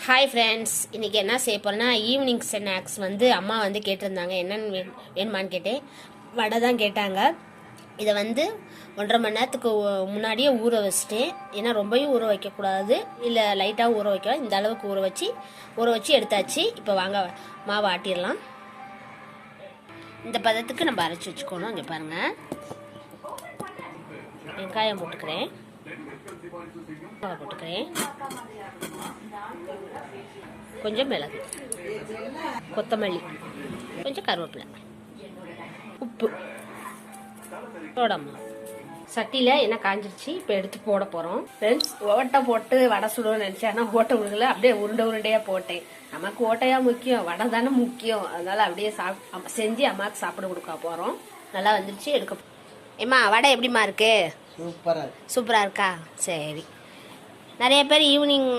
Hi friends, இன்றைக்கி என்ன செய்ய போகிறேன்னா ஈவினிங் ஸ்நாக்ஸ் வந்து அம்மா வந்து கேட்டிருந்தாங்க. என்னென்னு வேணுமான்னு கேட்டேன். வடை தான் கேட்டாங்க. இதை வந்து 1.5 மணி நேரத்துக்கு முன்னாடியே ஊற வச்சுட்டேன். ஏன்னா ரொம்பவும் ஊற வைக்கக்கூடாது, இல்லை லைட்டாக ஊற வைக்கலாம். இந்த அளவுக்கு ஊற வச்சு எடுத்தாச்சு. இப்போ வாங்க மாவு ஆட்டிடலாம். இந்த பதத்துக்கு நம்ம அரைச்சி வச்சுக்கணும். இங்கே பாருங்கள், வெங்காயம் போட்டுக்கிறேன், போட்டுக்கிறேன், கொஞ்சம் மிளகு, கொத்தமல்லி, கொஞ்சம் கருவேப்பிலை, உப்பு, சோடாமா. சட்டியில் என்ன காஞ்சிருச்சு. இப்போ எடுத்து போட போகிறோம். ஃப்ரெண்ட்ஸ், ஓட்டை போட்டு வடை சுடுவோம்னு நினச்சேன். ஆனால் ஓட்டை விடுங்கல, அப்படியே உருண்டையாக போட்டேன். நமக்கு ஓட்டையாக முக்கியம், வடை தானே முக்கியம். அதனால் அப்படியே செஞ்சு அம்மாவுக்கு சாப்பிட கொடுக்க போகிறோம். நல்லா வந்துருச்சு. எடுக்க ஏம்மா, வடை எப்படிமா இருக்கு? சூப்பராக இருக்கா? சரி. நிறைய பேர் ஈவினிங்